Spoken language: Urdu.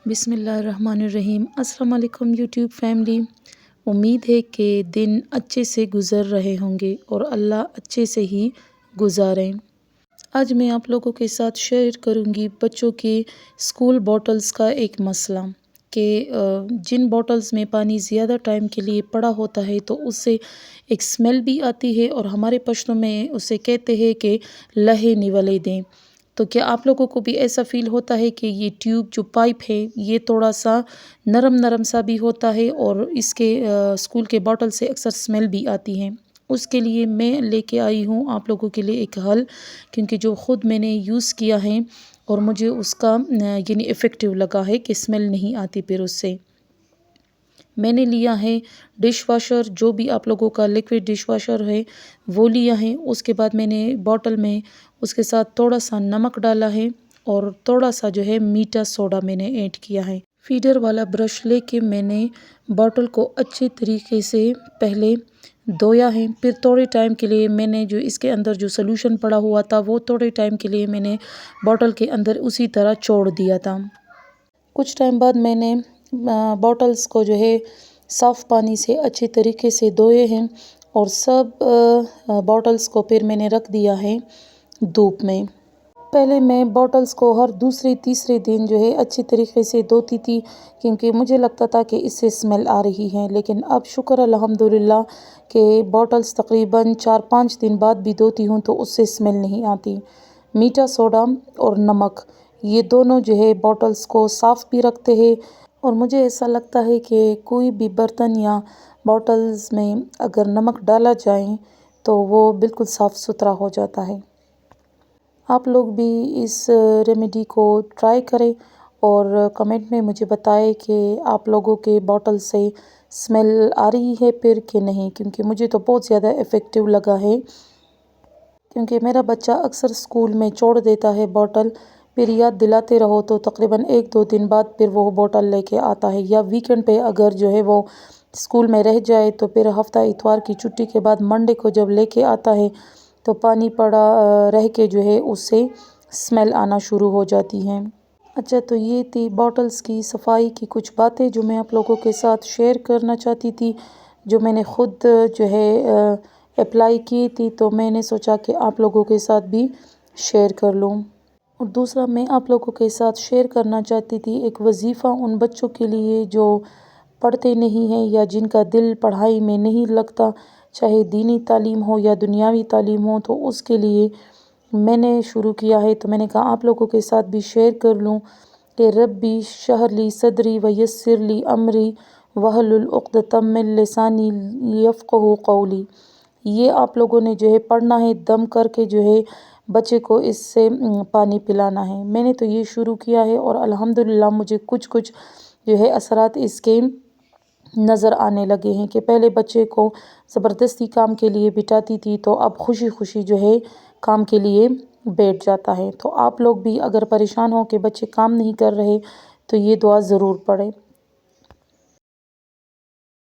بسم اللہ الرحمن الرحیم۔ السلام علیکم یوٹیوب فیملی۔ امید ہے کہ دن اچھے سے گزر رہے ہوں گے اور اللہ اچھے سے ہی گزاریں۔ آج میں آپ لوگوں کے ساتھ شیئر کروں گی بچوں کے اسکول بوٹلز کا ایک مسئلہ کہ جن بوٹلز میں پانی زیادہ ٹائم کے لیے پڑا ہوتا ہے تو اس سے ایک سمیل بھی آتی ہے اور ہمارے پشتوں میں اسے کہتے ہیں کہ لہے نولے دیں۔ تو کیا آپ لوگوں کو بھی ایسا فیل ہوتا ہے کہ یہ ٹیوب جو پائپ ہے یہ تھوڑا سا نرم سا بھی ہوتا ہے اور اس کے اسکول کے باٹل سے اکثر سمیل بھی آتی ہے؟ اس کے لیے میں لے کے آئی ہوں آپ لوگوں کے لیے ایک حل، کیونکہ جو خود میں نے یوز کیا ہے اور مجھے اس کا یعنی ایفیکٹیو لگا ہے کہ سمیل نہیں آتی پھر اس سے۔ میں نے لیا ہے ڈش واشر، جو بھی آپ لوگوں کا لیکوڈ ڈش واشر ہے وہ لیا ہے۔ اس کے بعد میں نے باٹل میں اس کے ساتھ تھوڑا سا نمک ڈالا ہے اور تھوڑا سا جو ہے میٹھا سوڈا میں نے ایڈ کیا ہے۔ فیڈر والا برش لے کے میں نے باٹل کو اچھے طریقے سے پہلے دھویا ہے، پھر تھوڑے ٹائم کے لیے میں نے جو اس کے اندر جو سلوشن پڑا ہوا تھا وہ تھوڑے ٹائم کے لیے میں نے باٹل کے اندر اسی طرح چھوڑ دیا تھا۔ کچھ ٹائم بعد میں نے باٹلز کو جو ہے صاف پانی سے اچھے طریقے سے دھوئے ہیں اور سب باٹلز کو پھر میں نے رکھ دیا ہے دھوپ میں۔ پہلے میں باٹلز کو ہر دوسرے تیسرے دن جو ہے اچھی طریقے سے دھوتی تھی، کیونکہ مجھے لگتا تھا کہ اس سے سمیل آ رہی ہے، لیکن اب شکر الحمدللہ کہ باٹلز تقریباً 4-5 دن بعد بھی دھوتی ہوں تو اس سے سمیل نہیں آتی۔ میٹھا سوڈا اور نمک یہ دونوں جو ہے باٹلز کو صاف بھی رکھتے ہیں، اور مجھے ایسا لگتا ہے کہ کوئی بھی برتن یا باٹلز میں اگر نمک ڈالا جائے تو وہ بالکل صاف ستھرا ہو جاتا ہے۔ آپ لوگ بھی اس ریمیڈی کو ٹرائی کریں اور کمنٹ میں مجھے بتائیں کہ آپ لوگوں کے باٹل سے سمیل آ رہی ہے پھر کہ نہیں، کیونکہ مجھے تو بہت زیادہ ایفیکٹیو لگا ہے، کیونکہ میرا بچہ اکثر اسکول میں چھوڑ دیتا ہے باٹل، پھر یاد دلاتے رہو تو تقریباً 1-2 دن بعد پھر وہ باٹل لے کے آتا ہے، یا ویکنڈ پہ اگر جو ہے وہ اسکول میں رہ جائے تو پھر ہفتہ اتوار کی چھٹی کے بعد منڈے کو جب لے کے آتا ہے تو پانی پڑا رہ کے جو ہے اس سے سمیل آنا شروع ہو جاتی ہے۔ اچھا، تو یہ تھی باٹلز کی صفائی کی کچھ باتیں جو میں آپ لوگوں کے ساتھ شیئر کرنا چاہتی تھی، جو میں نے خود جو ہے اپلائی کی تھی، تو میں نے سوچا کہ آپ لوگوں کے ساتھ بھی شیئر کر لوں۔ اور دوسرا میں آپ لوگوں کے ساتھ شیئر کرنا چاہتی تھی ایک وظیفہ ان بچوں کے لیے جو پڑھتے نہیں ہیں یا جن کا دل پڑھائی میں نہیں لگتا، چاہے دینی تعلیم ہو یا دنیاوی تعلیم ہو، تو اس کے لیے میں نے شروع کیا ہے، تو میں نے کہا آپ لوگوں کے ساتھ بھی شیئر کر لوں کہ ربی اشرح لی صدری ویسر لی امری واحلل عقدۃ من لسانی یفقہوا قولی۔ یہ آپ لوگوں نے جو ہے پڑھنا ہے، دم کر کے جو ہے بچے کو اس سے پانی پلانا ہے۔ میں نے تو یہ شروع کیا ہے اور الحمدللہ مجھے کچھ جو ہے اثرات اس کے نظر آنے لگے ہیں، کہ پہلے بچے کو زبردستی کام کے لیے بٹھاتی تھی تو اب خوشی جو ہے کام کے لیے بیٹھ جاتا ہے۔ تو آپ لوگ بھی اگر پریشان ہو کہ بچے کام نہیں کر رہے تو یہ دعا ضرور پڑھیں۔